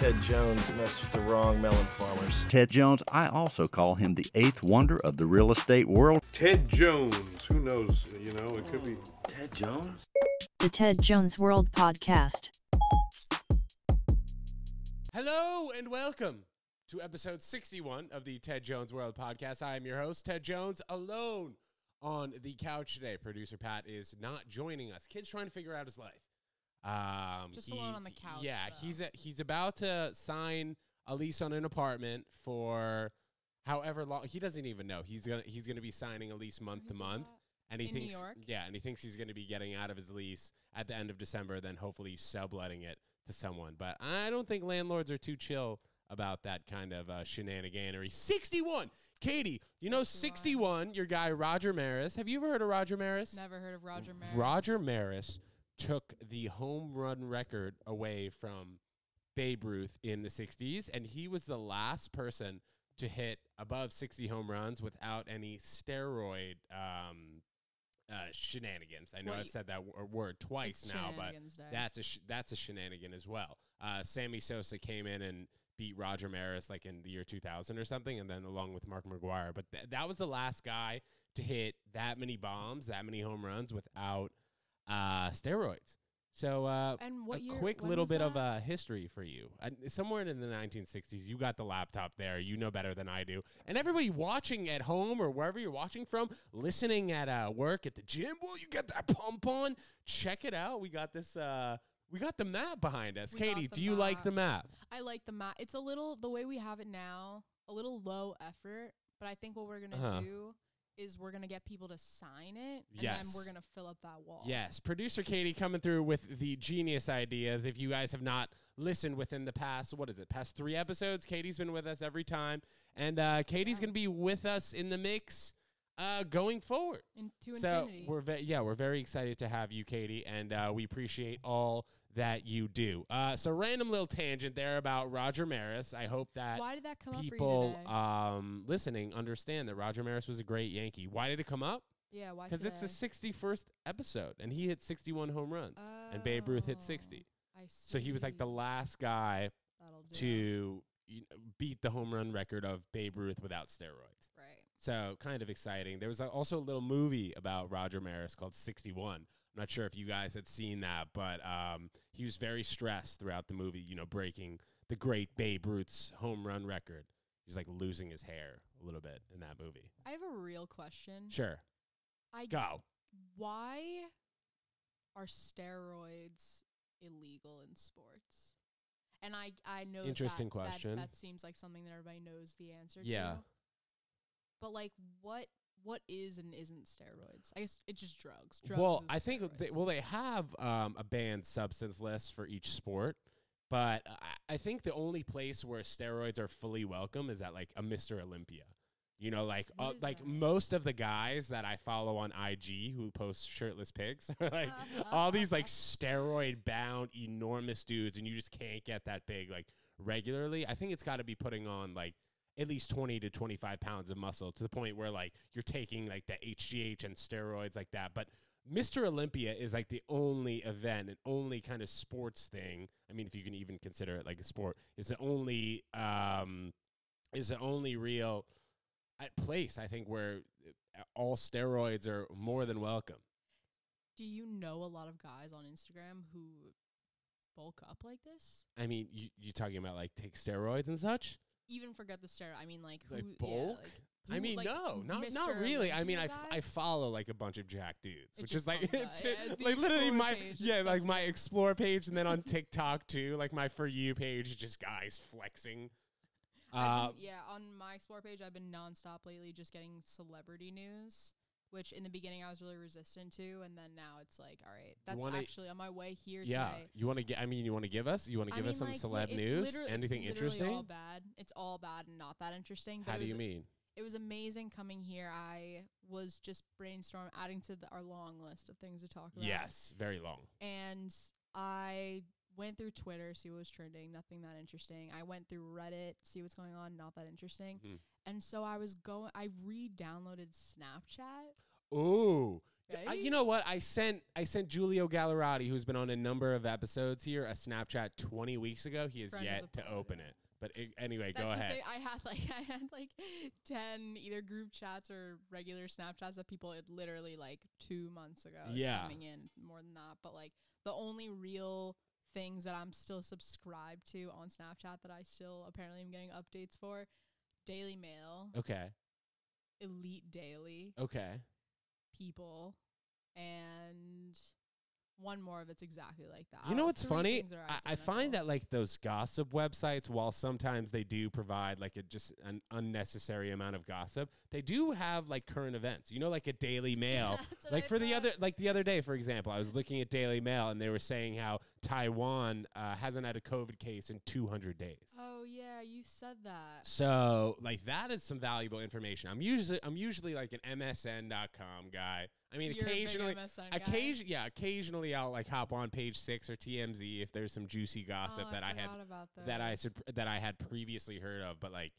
Ted Jones messed with the wrong melon farmers. Ted Jones, I also call him the eighth wonder of the real estate world. Ted Jones, who knows, it could be. Ted Jones? The Ted Jones World Podcast. Hello and welcome to episode 61 of the Ted Jones World Podcast. I am your host, Ted Jones, alone on the couch today. Producer Pat is not joining us. Kid's trying to figure out his life. Just alone on the couch. Yeah, though. he's about to sign a lease on an apartment for however long. He doesn't even know. He's gonna be signing a lease month to month, and he thinks New York? and he thinks he's gonna be getting out of his lease at the end of December, then hopefully subletting it to someone. But I don't think landlords are too chill about that kind of shenaniganery. 61, Katie. 61. Your guy Roger Maris. Have you ever heard of Roger Maris? Never heard of Roger Maris. Roger Maris took the home run record away from Babe Ruth in the 60s, and he was the last person to hit above 60 home runs without any steroid shenanigans. I know I've said that word twice now, but that's a shenanigan as well. Sammy Sosa came in and beat Roger Maris like in the year 2000 or something, and then along with Mark McGwire. But that was the last guy to hit that many bombs, that many home runs without steroids. So and what year, quick when little was bit that? of history for you. Somewhere in the 1960s, you got the laptop there. You know better than I do. And everybody watching at home or wherever you're watching from, listening at work, at the gym, well, you got that pump on. Check it out. We got this. We got the map behind us. Katie, do you like the map? I like the map. It's a little, the way we have it now, a little low effort. But I think what we're going to do is we're going to get people to sign it, and then we're going to fill up that wall. Yes. Producer Katie coming through with the genius ideas. If you guys have not listened within the past 3 episodes, Katie's been with us every time. And Katie's going to be with us in the mix going forward. Infinity. We're very excited to have you, Katie, and we appreciate all that you do. So random little tangent there about Roger Maris. I hope that Why did that come up for you people today? listening understand that Roger Maris was a great Yankee. Why did it come up? Yeah, why Because it's the 61st episode, and he hit 61 home runs, and Babe Ruth hit 60. I see. So he was like the last guy to beat the home run record of Babe Ruth without steroids. Right. So kind of exciting. There was also a little movie about Roger Maris called 61. I'm not sure if you guys had seen that, but he was very stressed throughout the movie, breaking the great Babe Ruth's home run record. He was like losing his hair a little bit in that movie. I have a real question. Sure. Go. Why are steroids illegal in sports? And I know Interesting question. That seems like something that everybody knows the answer Yeah. to. But like what is and isn't steroids? I guess it's just drugs. Well, is I think steroids. they have a banned substance list for each sport, but I think the only place where steroids are fully welcome is at like a Mr. Olympia. Like that? most of the guys that I follow on IG who post shirtless pics are like all these like steroid bound enormous dudes, and you just can't get that big like regularly. I think it's got to be putting on like at least 20 to 25 pounds of muscle to the point where like you're taking like the HGH and steroids like that. But Mr. Olympia is like the only event and only kind of sports thing. I mean, if you can even consider it like a sport, is the only real place I think where all steroids are more than welcome. Do you know a lot of guys on Instagram who bulk up like this? I mean, you talking about like take steroids and such? Even forget the steroid. I mean, like who? Like Yeah, bulk? like, I who, mean, like, no, not Mr. really. I mean, Olympia I guys? follow like a bunch of jack dudes, It's which just is like fun, it's yeah, it's the like literally Explore my page, like my something. explore page, and then on TikTok too, like my For You page is just guys flexing. On my Explore page, I've been nonstop lately, just getting celebrity news, which in the beginning I was really resistant to, and then now it's like, all right, that's actually on my way here today. You want to get? I mean, you want to give us some celeb news? Anything interesting? All bad. It's all bad and not that interesting. But How do you mean? It was amazing coming here. I was just brainstorming, adding to our long list of things to talk about. Yes, very long. And I went through Twitter, see what was trending, nothing that interesting. I went through Reddit, see what's going on, not that interesting. And so I re-downloaded Snapchat. Ooh, Right? You know what? I sent Giulio Gallerati, who's been on a number of episodes here, a Snapchat 20 weeks ago. He has yet to open it. But anyway, go ahead. I had like 10 either group chats or regular Snapchats that people had literally like 2 months ago. It's coming in more than that. But like the only real things that I'm still subscribed to on Snapchat that I still apparently am getting updates for, Daily Mail. Okay. Elite Daily. Okay. People. And one more of it's exactly like that. You know what's funny? I find that like those gossip websites, while sometimes they do provide like just an unnecessary amount of gossip, they do have like current events. You know, like a Daily Mail. Like for the other day, for example, I was looking at Daily Mail and they were saying how Taiwan hasn't had a COVID case in 200 days. Oh yeah, you said that. So like that is some valuable information. I'm usually like an MSN.com guy. I mean, occasionally I'll like hop on Page 6 or TMZ if there's some juicy gossip that I had previously heard of. But like,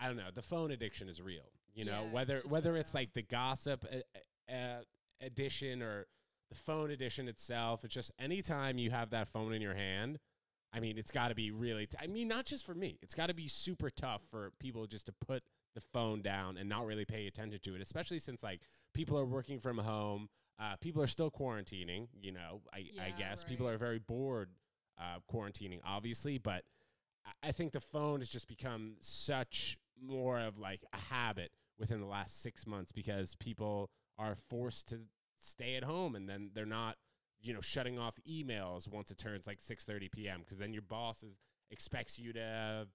I don't know, the phone addiction is real. You know, whether it's like the gossip edition or the phone edition itself, it's just anytime you have that phone in your hand. I mean, it's got to be really. Not just for me. It's got to be super tough for people just to put the phone down and not really pay attention to it, especially since like people are working from home. People are still quarantining, you know, I guess. Right. People are very bored quarantining, obviously, but I think the phone has just become such more of like a habit within the last 6 months because people are forced to stay at home and then they're not, you know, shutting off emails once it turns like 6:30 p.m. because then your boss expects you to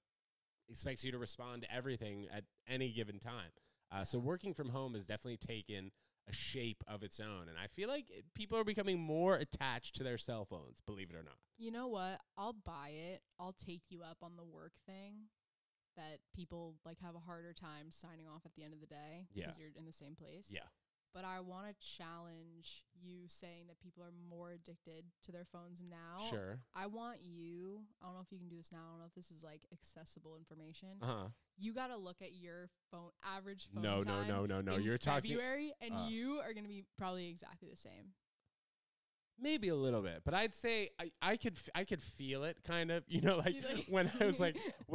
respond to everything at any given time. So working from home has definitely taken a shape of its own. And I feel like people are becoming more attached to their cell phones, believe it or not. You know what? I'll buy it. I'll take you up on the work thing that people like have a harder time signing off at the end of the day because you're in the same place. Yeah. But I want to challenge you saying that people are more addicted to their phones now. Sure. I want you, I don't know if you can do this now. I don't know if this is like accessible information. Uh-huh. You got to look at your average phone time. No. You're talking February, and you are going to be probably exactly the same. Maybe a little bit, but I'd say I could feel it kind of, you know, like when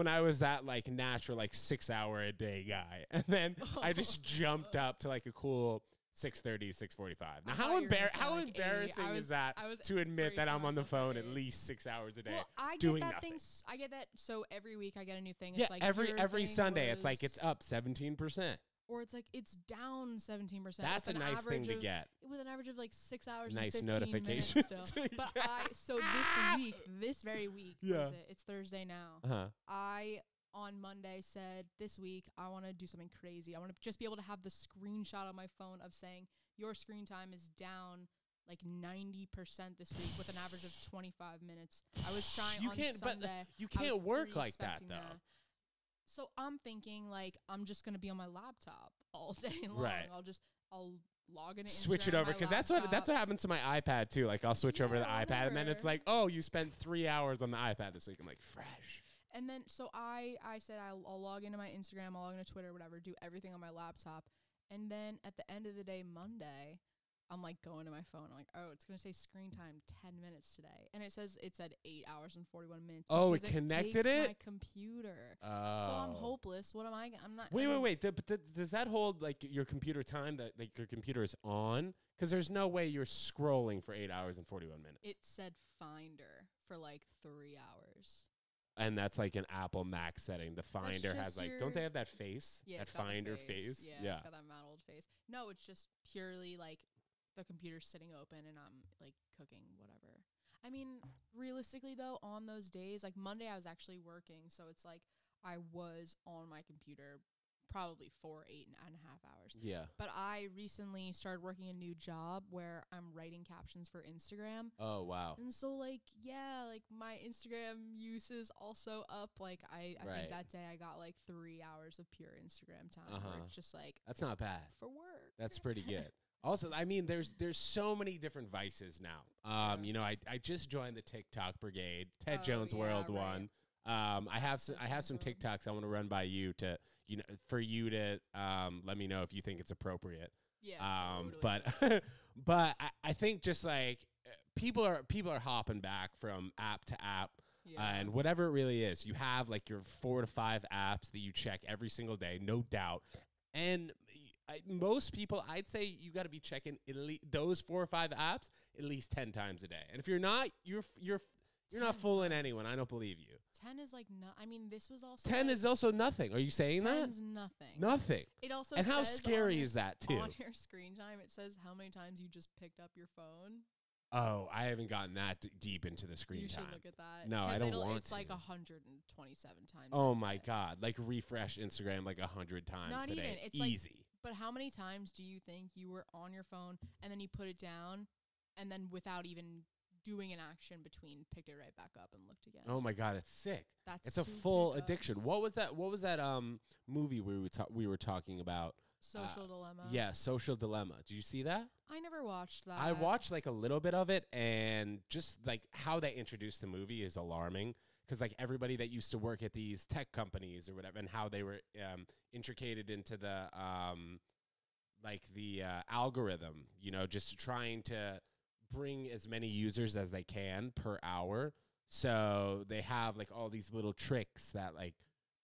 I was that like natural like 6 hour a day guy, and then I just jumped up to like a cool 6:30, 6:45. Now, how embarrassing is that to admit that I'm on the phone at least 6 hours a day doing nothing? I get that. So every week I get a new thing. Yeah, it's like every Sunday it's like it's up 17%. Or it's like it's down 17%. That's a nice thing to get. With an average of like 6 hours nice and 15 notification minutes still. But this very week, it's Thursday now. Uh-huh. I on Monday said this week I want to do something crazy. I want to just be able to have the screenshot on my phone of saying your screen time is down like 90% this week with an average of 25 minutes. I was trying on Sunday. But you can't work like that though. So I'm thinking like I'm just gonna be on my laptop all day long. Right. I'll log in. Switch it over because that's what happens to my iPad too. Like I'll switch over to the iPad and then it's like, oh, you spent 3 hours on the iPad this week. I'm like, fresh. And then so I said I'll log into my Instagram, I'll log into Twitter, whatever, do everything on my laptop. And then at the end of the day, Monday, I'm like going to my phone. I'm like, oh, it's going to say screen time 10 minutes today. And it said 8 hours and 41 minutes. Oh, it connected it? My computer. Oh. So I'm hopeless. What am I? I'm not. Wait. Does that hold like your computer time that like your computer is on? Because there's no way you're scrolling for 8 hours and 41 minutes. It said Finder for like 3 hours. And that's like an Apple Mac setting. The Finder has like, don't they have that face? Yeah, that Finder face. Yeah, it's got that mad old face. No, it's just purely like the computer's sitting open and I'm like cooking whatever. I mean, realistically though, on those days, like Monday I was actually working, so it's like I was on my computer probably for 8.5 hours. Yeah. But I recently started working a new job where I'm writing captions for Instagram. Oh, wow. And so like, yeah, like my Instagram use is also up. Like I think that day I got like 3 hours of pure Instagram time. Where it's just like, that's not bad. For work. That's pretty good. Also, I mean, there's so many different vices now. You know, I just joined the TikTok brigade, Ted Jones World one. I have some TikToks I want to run by you to, for you to let me know if you think it's appropriate. Yeah. But But I think just like people are hopping back from app to app. And whatever it really is, you have like your 4 to 5 apps that you check every single day, no doubt. And most people, I'd say you got to be checking those 4 or 5 apps at least 10 times a day. And if you're not, you're not fooling anyone. I don't believe you. 10 is like I mean, this was also 10 is also nothing. Are you saying that? 10's nothing. Nothing. It also and how says scary is that too? On your screen time, it says how many times you just picked up your phone. Oh, I haven't gotten that deep into the screen time. You should look at that. No, I don't want it's to. It's like 127 times. Oh my God. Like refresh Instagram like 100 times Not today. Even. It's easy. Like, but how many times do you think you were on your phone and then you put it down and then without even doing an action between picked it right back up and looked again? Oh my God, it's sick. It's a full addiction. What was that movie we were talking about? Social Dilemma. Yeah, Social Dilemma. Did you see that? I never watched that. I watched like a little bit of it, and just like how they introduced the movie is alarming, because like everybody that used to work at these tech companies or whatever, and how they were intricated into the algorithm, just trying to bring as many users as they can per hour. So they have like all these little tricks that like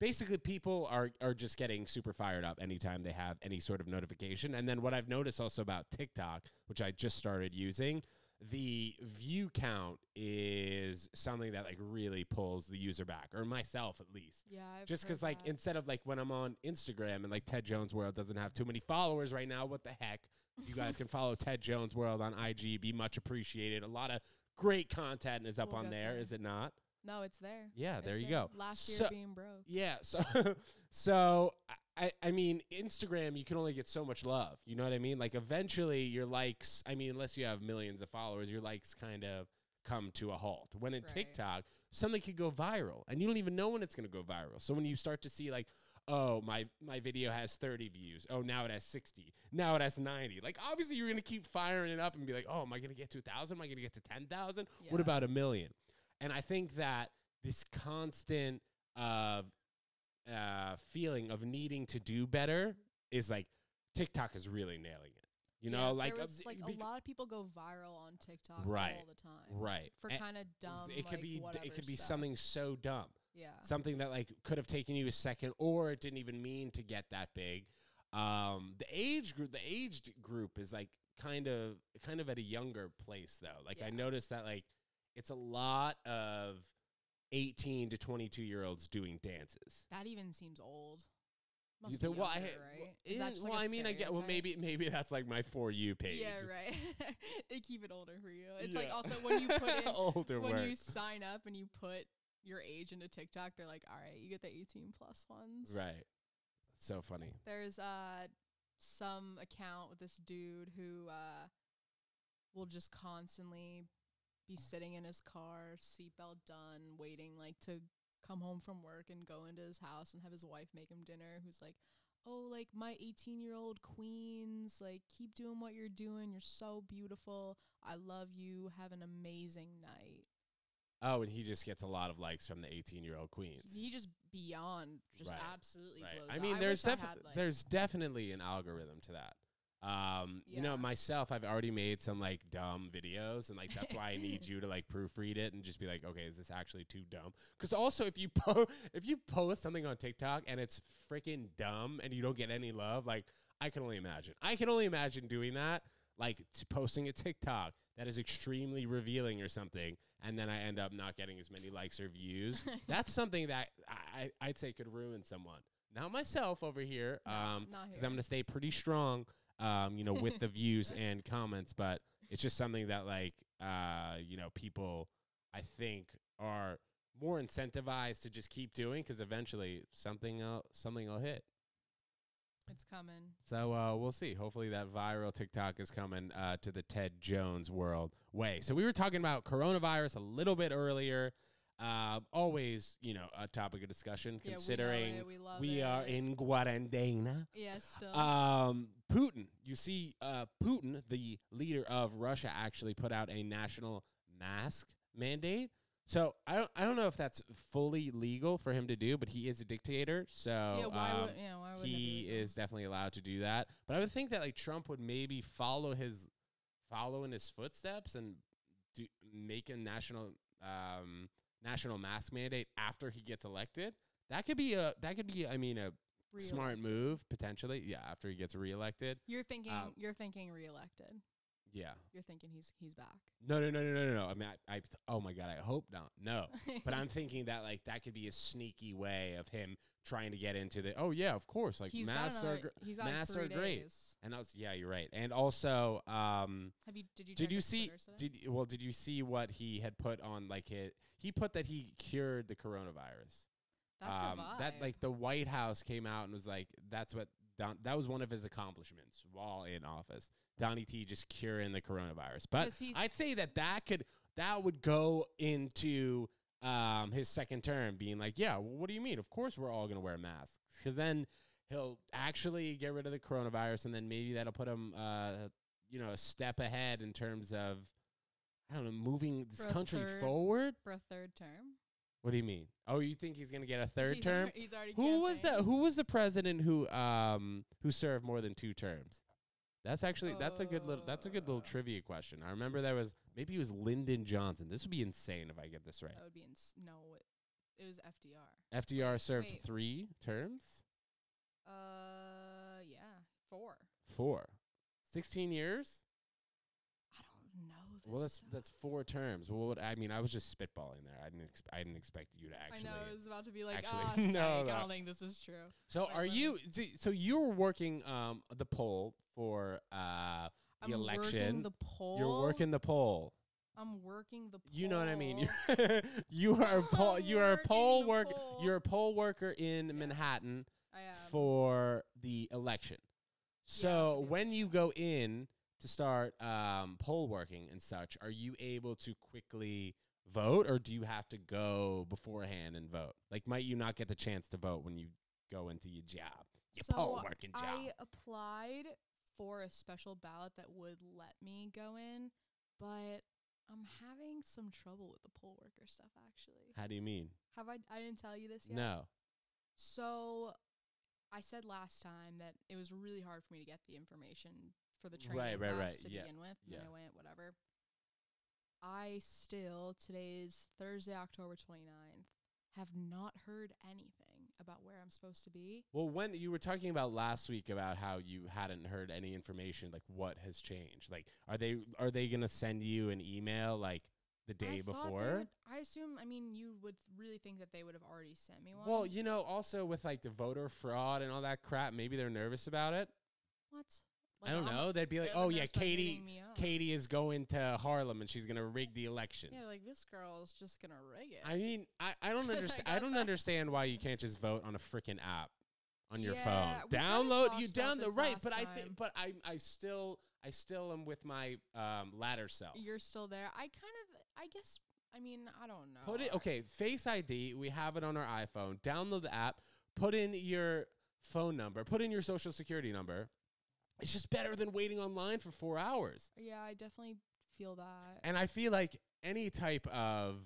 basically people are just getting super fired up anytime they have any sort of notification. And then what I've noticed also about TikTok, which I just started using, the view count is something that like really pulls the user back, or myself at least. Yeah, just because like instead of like when I'm on Instagram and like Ted Jones World doesn't have too many followers right now, what the heck? You guys can follow Ted Jones World on IG. Be much appreciated. A lot of great content is up on there, is it not? No, it's there. Yeah, there you go. Last year being broke. Yeah, so I mean, Instagram, you can only get so much love. You know what I mean? Like eventually your likes, I mean, unless you have millions of followers, your likes kind of come to a halt. When in TikTok, something could go viral and you don't even know when it's going to go viral. So when you start to see like, oh, my video has 30 views. Oh, now it has 60. Now it has 90. Like, obviously, you're going to keep firing it up and be like, oh, am I going to get to 1,000? Am I going to get to 10,000? Yeah. What about 1 million? And I think that this constant feeling of needing to do better is like TikTok is really nailing it. You know, like, a lot of people go viral on TikTok all the time. Right. For kind of dumb. It could be stuff. something so dumb. Yeah. Something that like could have taken you a second, or it didn't even mean to get that big. The age group is like kind of at a younger place though. Like I noticed that like it's a lot of 18 to 22-year-olds doing dances. That even seems old. Must be younger, right? I mean, I get. Well, maybe that's like my For You page. Yeah, right. They keep it older for you. It's like also when you put in you sign up and you put your age into TikTok, they're like, all right, you get the 18 plus ones. Right. So funny. There's some account with this dude who will just constantly be sitting in his car, seatbelt done, waiting like to come home from work and go into his house and have his wife make him dinner, who's like, oh, like my 18-year-old queens, like keep doing what you're doing. You're so beautiful. I love you. Have an amazing night. Oh, and he just gets a lot of likes from the 18-year-old queens. He just absolutely blows up. I mean, there's definitely an algorithm to that. You know, myself, I've already made some like dumb videos, and like that's why I need you to like proofread it and just be like, okay, is this actually too dumb? Because also, if you post something on TikTok and it's freaking dumb and you don't get any love, like I can only imagine doing that, like posting a TikTok that is extremely revealing or something, and then I end up not getting as many likes or views. That's something that I'd say could ruin someone. Not myself over here, because I'm going to stay pretty strong, with the views and comments, but it's just something that like, people I think are more incentivized to just keep doing, because eventually something will hit. It's coming. So we'll see. Hopefully that viral TikTok is coming to the Ted Jones World way. So we were talking about coronavirus a little bit earlier. Always, a topic of discussion, considering we are in quarantena. Yes, still. Putin, you see, Putin, the leader of Russia, actually put out a national mask mandate. So I don't know if that's fully legal for him to do, but he is a dictator, so why would he is definitely allowed to do that. But I would think that like Trump would maybe follow his follow in his footsteps and make a national mask mandate after he gets elected, that could be a smart move potentially. Yeah, after he gets reelected. You're thinking reelected. Yeah. You're thinking he's back. No. I mean, oh my God, I hope not. No, but I'm thinking that like that could be a sneaky way of him trying to get into the. Oh yeah, of course. Like masks are great. And you're right. And also, did you see what he had put on like he put that he cured the coronavirus. That's a vibe. That like the White House came out and was like that was one of his accomplishments while in office. Donnie T just curing the coronavirus. But I'd say that would go into his second term being like, yeah, well, what do you mean? Of course we're all going to wear masks. Because then he'll actually get rid of the coronavirus, and then maybe that'll put him a step ahead in terms of, I don't know, moving this country forward. For a third term? What do you mean? Oh, you think he's going to get a third term? He's already Who was the president who served more than 2 terms? That's a good little trivia question. I remember maybe it was Lyndon Johnson. This would be insane if I get this right. That would be it was FDR. FDR served 3 terms? Yeah, 4. 4. 16 years? I don't know this. Well, that's 4 terms. Well, I was just spitballing there. I didn't expect you to actually. I know, it was about to be like, no, I don't think this is true. So so you were working the poll for the election. Working the poll? You're working the poll. I'm working the poll. You know what I mean? You are a poll worker. You're a poll worker in Manhattan for the election. So when you go in to start poll working and such, are you able to quickly vote, or do you have to go beforehand and vote? Like, might you not get the chance to vote when you go into your job, poll working job? I applied for a special ballot that would let me go in, but I'm having some trouble with the poll worker stuff, actually. How do you mean? I didn't tell you this yet? No. So I said last time that it was really hard for me to get the information for the training class to begin with. And I went, whatever. Today's Thursday, October 29th, have not heard anything about where I'm supposed to be. Well, when you were talking about last week about how you hadn't heard any information, like what has changed? Like, are they going to send you an email like the day before? I assume, you would really think that they would have already sent me one. Well, also with like the voter fraud and all that crap, maybe they're nervous about it. What? Like, I don't know. They'd be like, oh, yeah, Katie is going to Harlem and she's going to rig the election. Yeah, like this girl's just going to rig it. I mean, I don't understand. I don't understand why you can't just vote on a freaking app on your phone. But I still am with my latter self. You're still there. I don't know. Put it, okay, Face ID, we have it on our iPhone. Download the app, put in your phone number, put in your social security number. It's just better than waiting online for 4 hours. Yeah, I definitely feel that. And I feel like any type of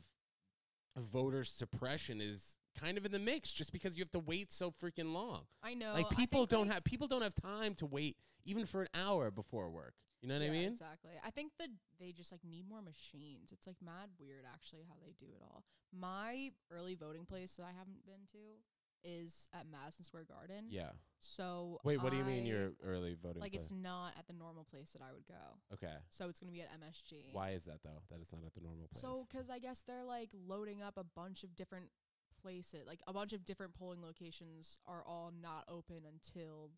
voter suppression is kind of in the mix just because you have to wait so freaking long. I know. Like people don't have time to wait even for an hour before work. You know what I mean? Exactly. I think that they just like need more machines. It's like mad weird actually how they do it all. My early voting place that I haven't been to is at Madison Square Garden. Yeah. So wait, what do you mean your early voting place? Like place? It's not at the normal place that I would go. Okay. So it's going to be at MSG. Why is that though? That it's not at the normal place? So because I guess they're like loading up a bunch of different places. Like a bunch of different polling locations are all not open until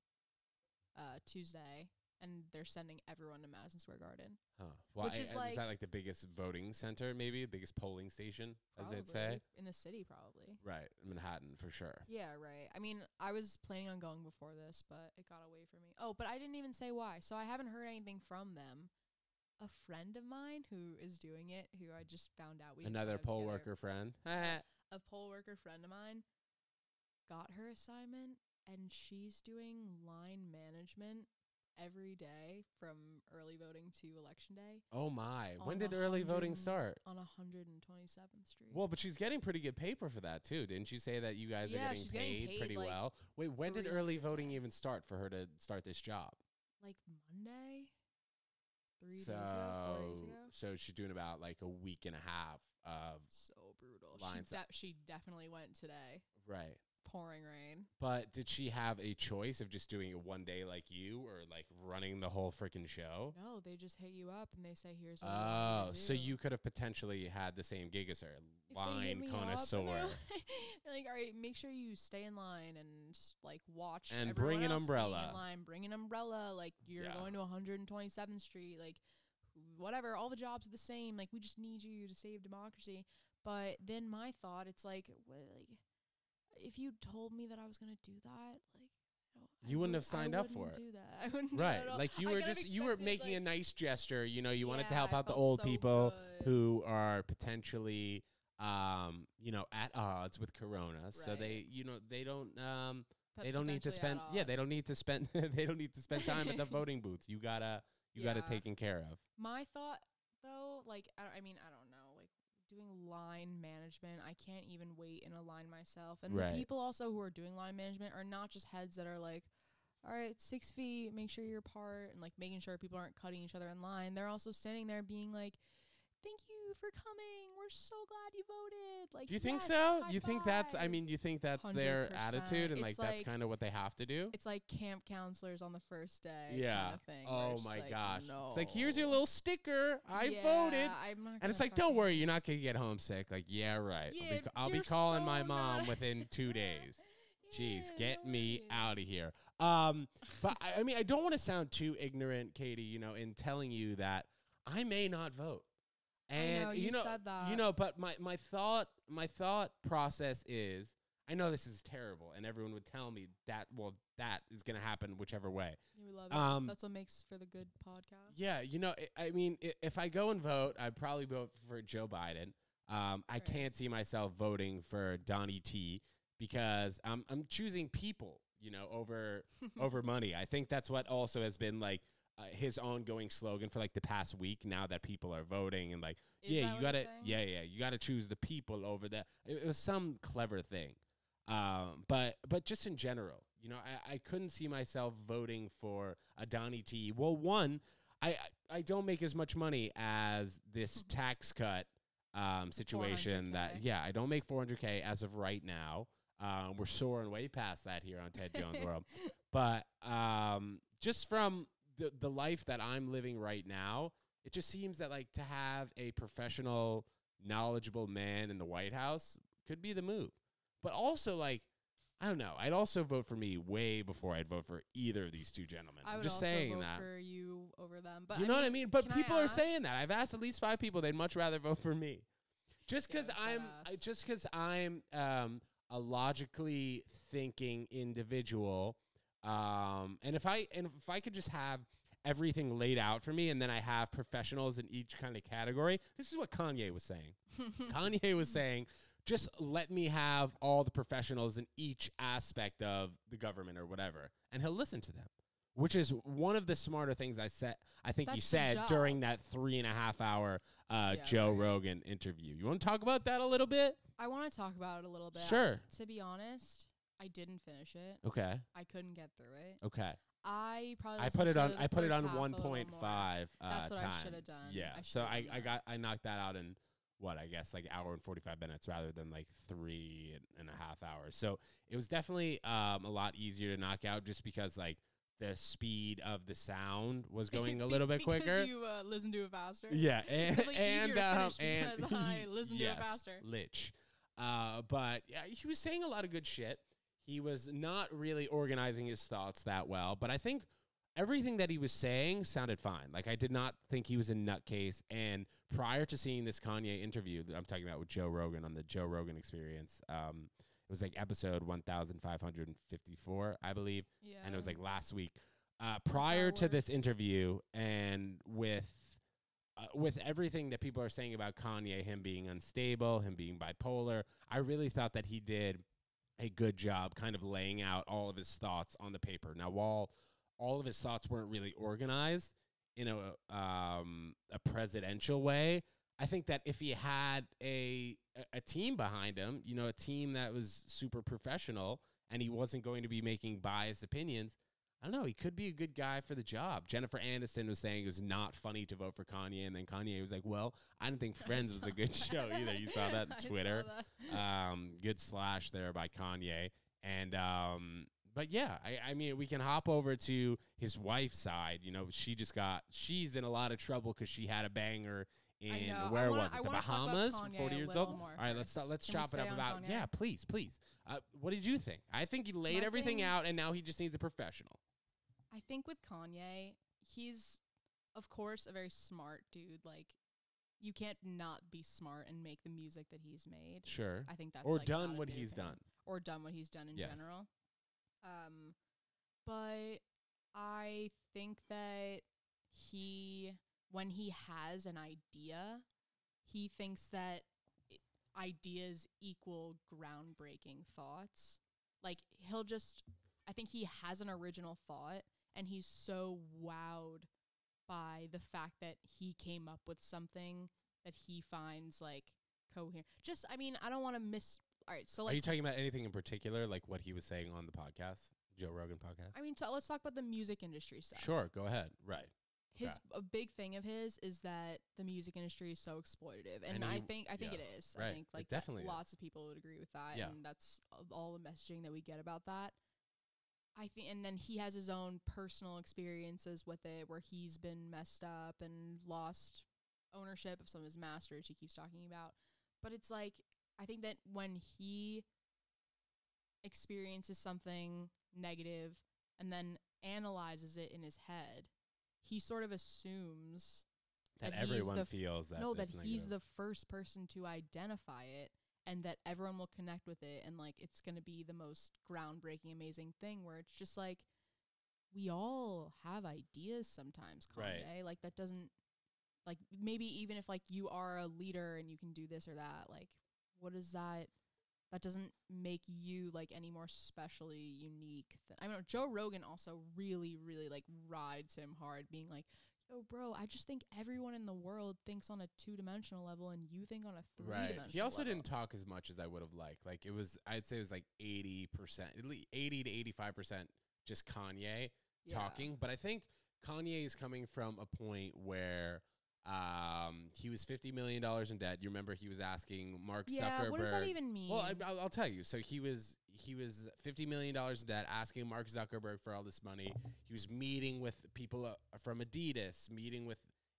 Tuesday. And they're sending everyone to Madison Square Garden. Huh. Well, is that like the biggest voting center, maybe? The biggest polling station, probably, as they'd say? In the city, probably. Right. Manhattan, for sure. Yeah, right. I mean, I was planning on going before this, but it got away from me. Oh, but I didn't even say why. So I haven't heard anything from them. A friend of mine who is doing it, who I just found out. Another poll worker friend? A poll worker friend of mine got her assignment, and she's doing line management every day from early voting to election day. Oh my. When did early voting start? On 127th Street. Well, but she's getting pretty good paper for that too. Didn't you say that you guys are getting paid pretty like well? Wait, when did early voting even start for her to start this job? Like Monday? 3 days ago, 4 days ago. So she's doing about like a week and a half of so brutal. lines. She definitely went today. Right. Pouring rain. But did she have a choice of just doing it one day like you, or like running the whole freaking show? No, they just hit you up and they say, here's what you want to do. So you could have potentially had the same gig as her, line connoisseur. Like, all right, make sure you stay in line and like watch and bring an umbrella. In line, bring an umbrella. Like you're going to 127th Street. Like whatever, all the jobs are the same. Like we just need you to save democracy. But then my thought, it's like, if you told me that I was gonna do that, like, you wouldn't have signed up for it. Do that. I wouldn't. Right, like you were making a nice gesture. You know, you wanted to help out the old people who are potentially, you know, at odds with Corona. Right. So they, you know, they don't need to spend. Yeah, they don't need to spend. They don't need to spend time at the voting booths. You gotta taken care of. My thought, though, like, I mean, I don't know. Doing line management, I can't even wait in a line myself. And the people also who are doing line management are not just heads that are like, all right, 6 feet, make sure you're apart, and like making sure people aren't cutting each other in line. They're also standing there being like, thank you for coming. We're so glad you voted. Like, do you think so? You think that's, I mean, you think that's 100%. Their attitude and like that's kind of what they have to do? It's like camp counselors on the first day. Yeah. Kind of thing, oh my gosh. No. It's like, here's your little sticker. I voted. And it's like, don't worry, you're not going to get homesick. Like, yeah, right. Yeah, I'll be calling my mom within 2 days. Jeez, get me out of here. But I mean, I don't want to sound too ignorant, Katie, you know, in telling you that I may not vote. And I know, you said that. You know, but my thought process is, I know this is terrible, and everyone would tell me that, well, that is going to happen whichever way. Yeah, we love it. That's what makes for the good podcast. Yeah, you know, I mean, if I go and vote, I'd probably vote for Joe Biden. I can't see myself voting for Donnie T because I'm choosing people, you know, over money. I think that's what also has been like his ongoing slogan for like the past week. Now that people are voting and like, you gotta choose the people over that. It was some clever thing, but just in general, you know, I couldn't see myself voting for a Donnie T. Well, one, I don't make as much money as this tax cut situation. 400K. That I don't make $400K as of right now. We're soaring way past that here on Ted Jones World, but just from the life that I'm living right now, it just seems that like to have a professional, knowledgeable man in the White House could be the move. But also, like, I don't know, I'd also vote for me way before I'd vote for either of these two gentlemen. I'm just saying vote that. For you over them, but you know what I mean? But people are saying that. I've asked at least 5 people; they'd much rather vote for me, just because I'm a logically thinking individual. And if I could just have everything laid out for me, and then I have professionals in each kind of category. This is what Kanye was saying. Kanye was saying, just let me have all the professionals in each aspect of the government or whatever, and he'll listen to them, which is one of the smarter things I think he said during that 3.5 hour Joe Rogan interview. You want to talk about that a little bit? I want to talk about it a little bit. Sure. To be honest, I didn't finish it. Okay. I couldn't get through it. Okay. I put it on 1.5 That's what times. I should have done. Yeah. So I knocked that out in what, I guess like hour and 45 minutes rather than like 3.5 hours. So it was definitely a lot easier to knock out just because like the speed of the sound was going a little bit quicker. Because you listened to it faster. Yeah. And because I listened to it faster. Lich. But yeah, he was saying a lot of good shit. He was not really organizing his thoughts that well, but I think everything that he was saying sounded fine. Like, I did not think he was a nutcase. And prior to seeing this Kanye interview that I'm talking about with Joe Rogan on the Joe Rogan Experience, it was like episode 1554, I believe. Yeah. And it was like last week. Prior to this interview, and with everything that people are saying about Kanye, him being unstable, him being bipolar, I really thought that he did a good job kind of laying out all of his thoughts on the paper. Now, while all of his thoughts weren't really organized in a presidential way, I think that if he had a team behind him, you know, a team that was super professional and he wasn't going to be making biased opinions, I don't know. He could be a good guy for the job. Jennifer Aniston was saying it was not funny to vote for Kanye, and then Kanye was like, "Well, I didn't think Friends was a good show either." You saw that on Twitter. Good slash there by Kanye, and but yeah, I mean, we can hop over to his wife's side. You know, she's in a lot of trouble because she had a banger in where was it? The Bahamas for 40 years old. All right, let's chop it up about Kanye? Yeah, please. What did you think? I think he laid everything out, and now he just needs a professional. I think with Kanye, he's, of course, a very smart dude. Like, you can't not be smart and make the music that he's made. Sure. I think that's or like done what he's done. Or done what he's done in general. But I think that when he has an idea, he thinks that ideas equal groundbreaking thoughts. Like, I think he has an original thought, and he's so wowed by the fact that he came up with something that he finds, like, coherent. I don't want to all right, so, like... Are you talking about anything in particular, like what he was saying on the podcast, Joe Rogan podcast? I mean, let's talk about the music industry stuff. Sure, go ahead. Right. A big thing of his is that the music industry is so exploitative, and I think it is. Right. I think like definitely lots of people would agree with that, and that's all the messaging that we get about that. I think, and then he has his own personal experiences with it, where he's been messed up and lost ownership of some of his masters. He keeps talking about, but it's like I think that when he experiences something negative and then analyzes it in his head, he sort of assumes that everyone feels that. No, that he's the first person to identify it, and that everyone will connect with it, and like it's gonna be the most groundbreaking, amazing thing. Where it's just like we all have ideas sometimes, Kanye. Right. Like that doesn't, like maybe even if like you are a leader and you can do this or that, like what is that? That doesn't make you like any more specially unique. I mean, Joe Rogan also really, really like rides him hard, being like, "Yo, bro, I just think everyone in the world thinks on a 2-dimensional level, and you think on a 3-dimensional level." He also didn't talk as much as I would have liked. Like I'd say it was like 80%, 80 to 85% just Kanye talking. But I think Kanye is coming from a point where he was $50 million in debt. You remember he was asking Mark Zuckerberg. Yeah, what does that even mean? Well, I'll tell you. So he was $50 million in debt, asking Mark Zuckerberg for all this money. He was meeting with people from Adidas, meeting with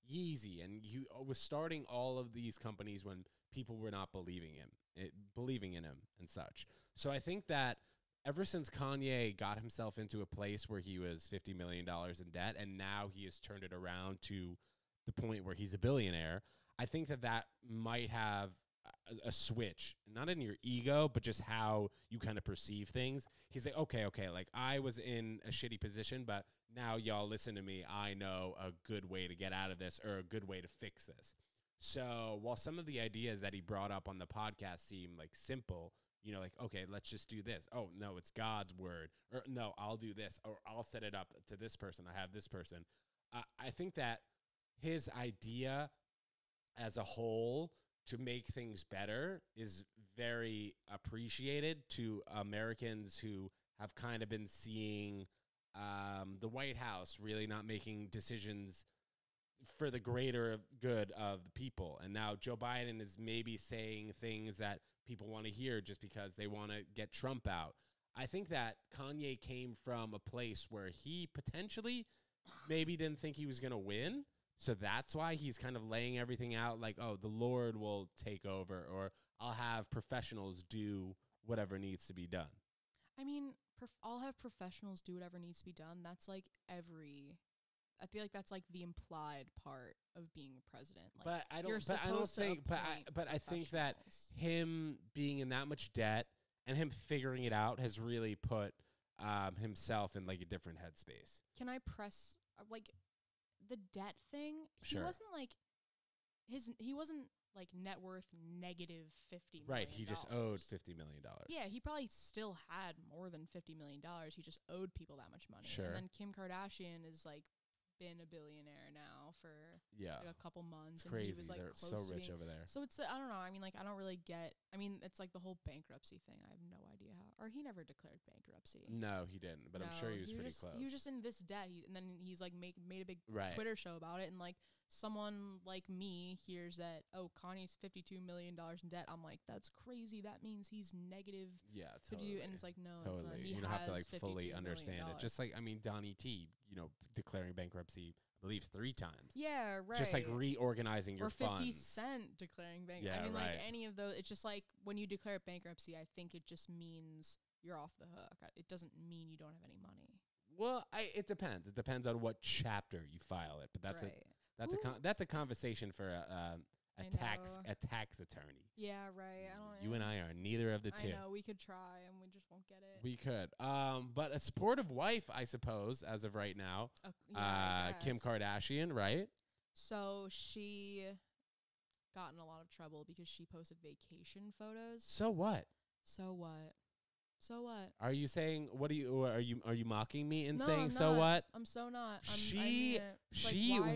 Yeezy, and he was starting all of these companies when people were not believing in him and such. So I think that ever since Kanye got himself into a place where he was $50 million in debt, and now he has turned it around to the point where he's a billionaire, I think that might have a switch, not in your ego, but just how you kind of perceive things. He's like, okay, like I was in a shitty position, but now y'all listen to me. I know a good way to get out of this, or a good way to fix this. So while some of the ideas that he brought up on the podcast seem like simple, you know, like, okay, let's just do this. Oh, no, it's God's word. Or no, I'll do this, or I'll set it up to this person. I have this person. I think that his idea as a whole to make things better is very appreciated to Americans who have kind of been seeing the White House really not making decisions for the greater good of the people. And now Joe Biden is maybe saying things that people want to hear just because they want to get Trump out. I think that Kanye came from a place where he potentially maybe didn't think he was going to win. So that's why he's kind of laying everything out like, oh, the Lord will take over, or I'll have professionals do whatever needs to be done. I mean, I'll have professionals do whatever needs to be done. That's like I feel like that's like the implied part of being a president. Like, but I think that him being in that much debt and him figuring it out has really put himself in like a different headspace. Can I press like the debt thing? Sure. He wasn't like net worth negative $50 million. Right, he just owed $50 million. Yeah, he probably still had more than $50 million. He just owed people that much money. Sure. And then Kim Kardashian is like been a billionaire now for like a couple months. It's crazy. He was, like, they're close so rich over there. So it's I don't know. I mean, like I don't really get. I mean, it's like the whole bankruptcy thing. I have no idea how. Or he never declared bankruptcy. No, he didn't. But I'm sure he was pretty close. He was just in this debt. And then he's like made a big right. Twitter show about it. And like someone like me hears that, oh, Kanye's $52 million in debt. I'm like, that's crazy. That means he's negative. Yeah, totally. And it's like, no, totally. it's not. He you don't have to like $52 fully understand it. Just like, I mean, Donnie T, you know, declaring bankruptcy, I believe 3 times. Yeah, right. Just like reorganizing your funds. Or 50 Cent declaring bankruptcy. Yeah, I mean, right. like any of those. It's just like when you declare bankruptcy, I think it just means you're off the hook. It doesn't mean you don't have any money. Well, it depends. It depends on what chapter you file it. But that's a conversation for a tax attorney. Yeah, right. I don't. You and I are neither of the two. I know we could try, and we just won't get it. We could. But a supportive wife, I suppose, as of right now. Kim Kardashian, right? So she got in a lot of trouble because she posted vacation photos. So what? Are you saying are you mocking me and saying so what? I'm so not. She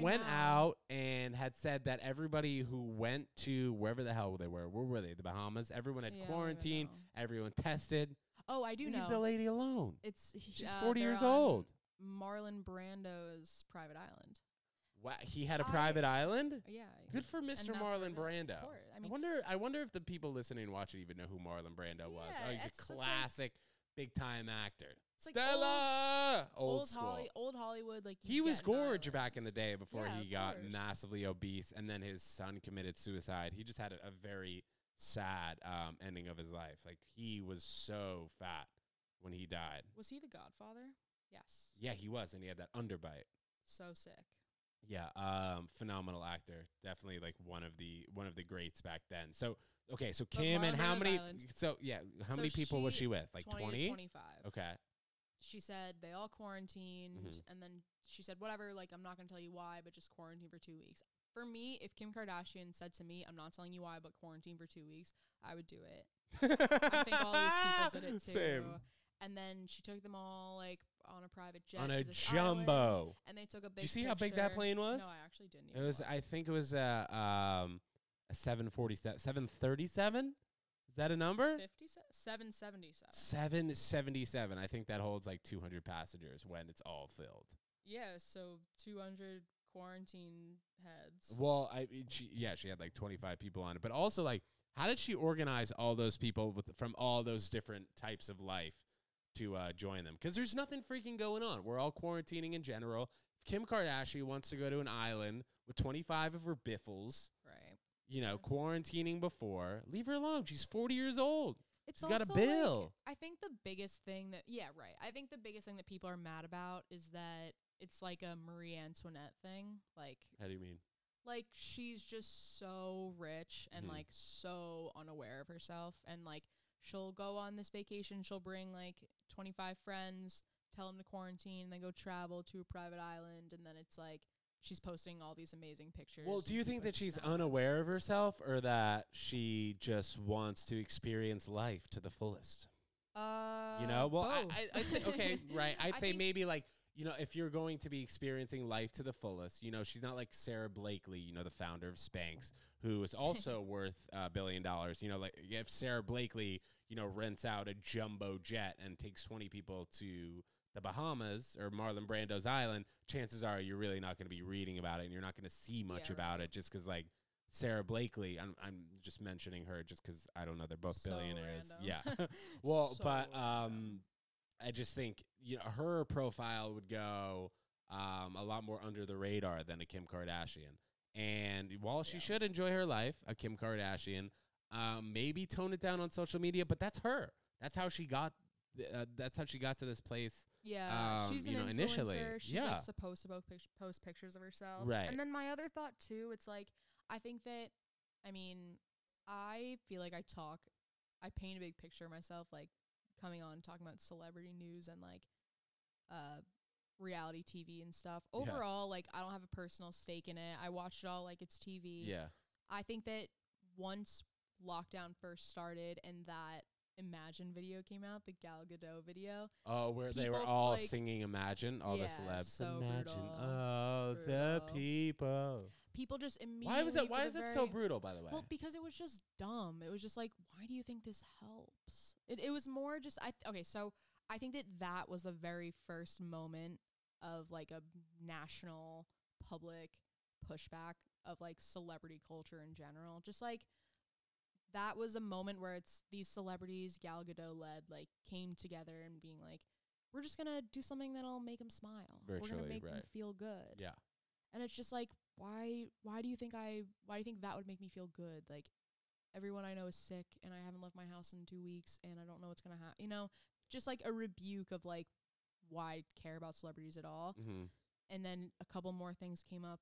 went out and had said that everybody who went to wherever the hell they were, where were they? The Bahamas. Everyone had quarantined. Everyone tested. Oh, I do know. Leave the lady alone. She's 40 years on old. Marlon Brando's private island. Wow, he had a private island? Yeah. Good for Mr. Marlon Brando. I wonder if the people listening and watching even know who Marlon Brando was. Oh, he's a classic big-time actor. Stella! Old school. Old Hollywood. Like he was gorgeous back in the day before he got massively obese, and then his son committed suicide. He just had a very sad ending of his life. Like, he was so fat when he died. Was he the Godfather? Yes. Yeah, he was, and he had that underbite. So sick. Yeah, phenomenal actor. Definitely like one of the greats back then. So okay, so Kim and how many? How many people was she with? Like 20? 25. Okay. She said they all quarantined, and then she said whatever. Like I'm not gonna tell you why, but just quarantine for 2 weeks. For me, if Kim Kardashian said to me, "I'm not telling you why, but quarantine for 2 weeks," I would do it. I think all these people did it too. Same. And then she took them all like on a private jet on to a this jumbo island, and they took a big. Did you see how big that plane was? No, I actually didn't. It was. I think it was a 747, 737. Is that a number? 777. 777. I think that holds like 200 passengers when it's all filled. Yeah, so 200 quarantine heads. Well, she had like 25 people on it, but also like, how did she organize all those people from all those different types of life to join them? Because there's nothing freaking going on. We're all quarantining in general. If Kim Kardashian wants to go to an island with 25 of her biffles, right? You know, quarantining before, leave her alone. She's 40 years old. She's got a like, bill. I think the biggest thing I think the biggest thing that people are mad about is that it's like a Marie Antoinette thing. Like, how do you mean? Like, she's just so rich and like so unaware of herself, and like she'll go on this vacation, she'll bring like 25 friends, tell them to quarantine, and then go travel to a private island, and then it's like she's posting all these amazing pictures. Well, do you think that she's unaware of herself, or that she just wants to experience life to the fullest? You know, well, I'd say, okay, right. I'd say maybe like, you know, if you're going to be experiencing life to the fullest, you know, she's not like Sarah Blakely, you know, the founder of Spanx, who is also worth $1 billion. You know, like if Sarah Blakely, you know, rents out a jumbo jet and takes 20 people to the Bahamas or Marlon Brando's island, chances are you're really not going to be reading about it, and you're not going to see much about it, just because like Sarah Blakely, I'm just mentioning her just because I don't know, they're both billionaires. Random. Yeah. Well, so but I just think, you know, her profile would go a lot more under the radar than a Kim Kardashian. And while she should enjoy her life, a Kim Kardashian, maybe tone it down on social media, but that's her. That's how she got. That's how she got to this place. Yeah, she's an influencer. Initially. She's like supposed to post pictures of herself. Right. And then my other thought too, it's like, I think that, I mean, I feel like I paint a big picture of myself, like coming on talking about celebrity news and like reality TV and stuff. Overall, like I don't have a personal stake in it. I watch it all like it's TV. Yeah. I think that once lockdown first started and that Imagine video came out, the Gal Gadot video. Oh, where they were People, all like- singing Imagine, all the Yeah, celebs. so Imagine, brutal. oh, the Brutal. people. People just immediately. Why was that? for Why the is that very- so brutal? By the way. Well, because it was just dumb. It was just like, why do you think this helps? It was more just okay. So I think that was the very first moment of like a national public pushback of like celebrity culture in general. Just like that was a moment where it's these celebrities, Gal Gadot led, like came together and being like, we're just gonna do something that'll make them smile. We're Virtually, gonna make them right. feel good. Yeah. And it's just like, why do you think that would make me feel good? Like, everyone I know is sick and I haven't left my house in 2 weeks and I don't know what's gonna happen. You know, just like a rebuke of like, why care about celebrities at all? Mm-hmm. And then a couple more things came up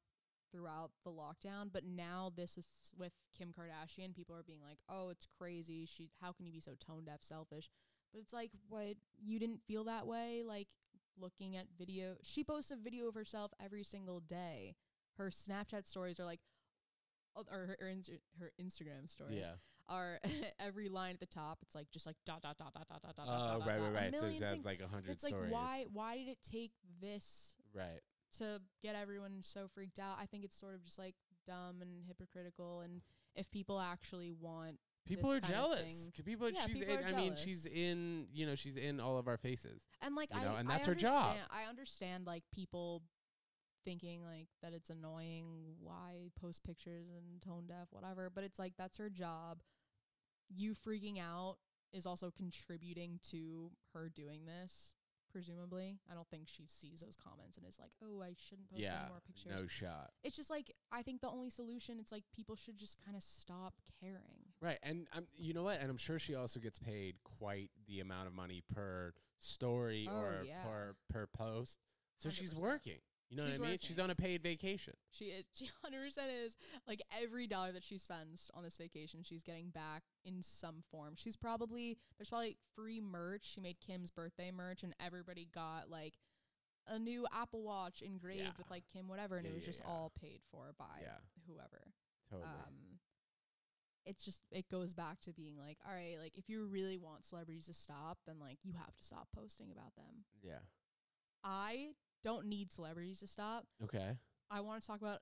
throughout the lockdown, but now this is with Kim Kardashian. People are being like, oh, it's crazy. How can you be so tone deaf, selfish? But it's like, what, you didn't feel that way? Like, looking at video, she posts a video of herself every single day. Her Snapchat stories are like, or her Instagram stories are every line at the top. It's like just like dot dot dot dot dot dot dot. Oh, dot, right, dot, right, a right. So million that's things. like 100 It's like, stories. why did it take this Right. to get everyone so freaked out? I think it's sort of just like dumb and hypocritical. And if people actually want, People this are kind of jealous. thing. 'Cause people, Yeah, she's people in, are I mean, jealous. she's in, she's in all of our faces. and like You know, and I that's her job. understand- I understand like people thinking like that it's annoying why post pictures and tone deaf, whatever. But it's like, that's her job. You freaking out is also contributing to her doing this. Presumably, I don't think she sees those comments and is like, "Oh, I shouldn't post any more pictures." No shot. It's just like, I think the only solution, it's like people should just kind of stop caring. Right, and you know what? And I'm sure she also gets paid quite the amount of money per story Oh, or yeah. per post. So she's 100%. working. You know She's what I mean? working. She's on a paid vacation. She 100% is. Like, every dollar that she spends on this vacation, she's getting back in some form. There's probably free merch. She made Kim's birthday merch, and everybody got like a new Apple Watch engraved with like Kim whatever, and Yeah, it was yeah, just yeah. all paid for by whoever. Totally. It's just, it goes back to being like, all right, like if you really want celebrities to stop, then like you have to stop posting about them. Yeah. I don't need celebrities to stop. Okay. I want to talk about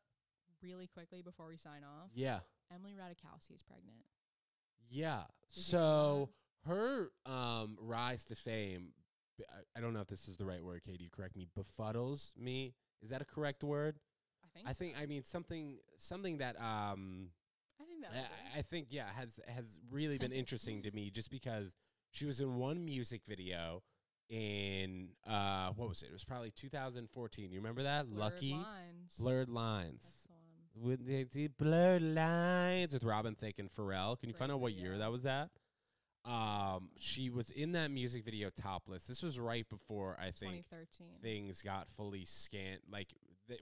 really quickly before we sign off. Yeah. Emily Radekowski is pregnant. Yeah. Did you know So her rise to fame, I don't know if this is the right word, Katie, correct me, befuddles me. Is that a correct word? I think so. I mean something that I think has really been interesting to me, just because she was in one music video in what was it? It was probably 2014. You remember that? Blurred Lines. That's the one. With the Blurred Lines with Robin Thicke and Pharrell. Can you find Great out what year video. that was at? She was in that music video topless. This was right before, I think, 2013. things got fully scanned, like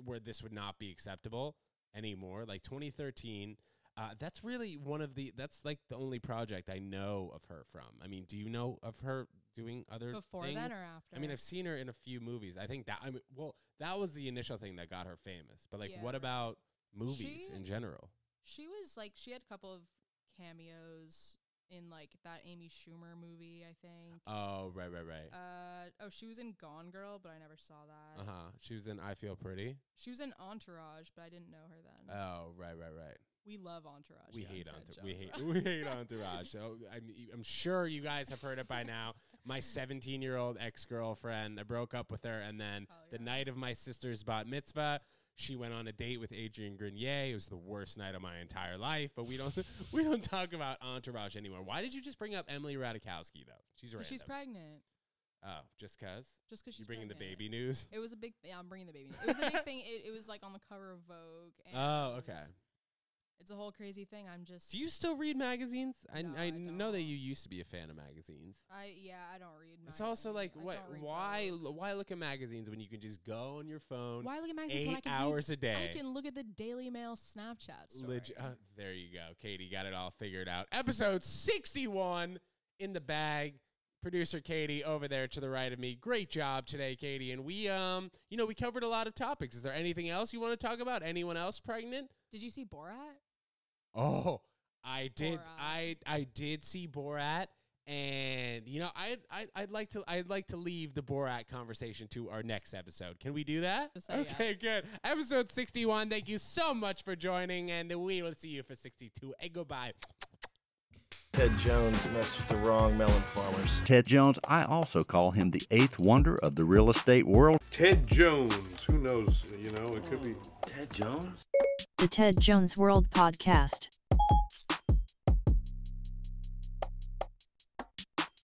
where this would not be acceptable anymore. Like 2013. That's really that's like the only project I know of her from. I mean, do you know of her doing other Before things? then or after? I mean, I've seen her in a few movies. I think that, that was the initial thing that got her famous. But like, Yeah, what right. about movies in general? She was like, she had a couple of cameos in like that Amy Schumer movie, I think. Oh, right. She was in Gone Girl, but I never saw that. She was in I Feel Pretty. She was in Entourage, but I didn't know her then. Oh, right. We love Entourage. We here on hate Ted Entourage. Jones. We hate Entourage. So I'm sure you guys have heard it by now. My 17-year-old ex-girlfriend, I broke up with her, and then the night of my sister's bat mitzvah, she went on a date with Adrian Grenier. It was the worst night of my entire life. But we don't talk about Entourage anymore. Why did you just bring up Emily Radekowski though? She's random. She's pregnant. Oh, just cause? Just because she's You bringing the pregnant. baby news? It was a big. Yeah, I'm bringing the baby news. It was a big thing. It was like on the cover of Vogue. And Oh, okay. It's a whole crazy thing. I'm just. Do you still read magazines? No, I I know that don't. you used to be a fan of magazines. I don't read. It's also like, magazines. I what? don't read Why? Vogue. Why look at magazines when you can just go on your phone? Why look at magazines when I 8 can hours a read, day? I can look at the Daily Mail Snapchat story. There you go. Katie got it all figured out. Episode 61 in the bag. Producer Katie over there to the right of me. Great job today, Katie. And we we covered a lot of topics. Is there anything else you want to talk about? Anyone else pregnant? Did you see Borat? Oh, I did. Borat. I did see Borat, And I'd like to leave the Borat conversation to our next episode. Can we do that? Okay, good. Episode 61. Thank you so much for joining, and we will see you for 62. And goodbye. Ted Jones messed with the wrong melon farmers. Ted Jones, I also call him the eighth wonder of the real estate world. Ted Jones, who knows? It could be Ted Jones? The Ted Jones World Podcast.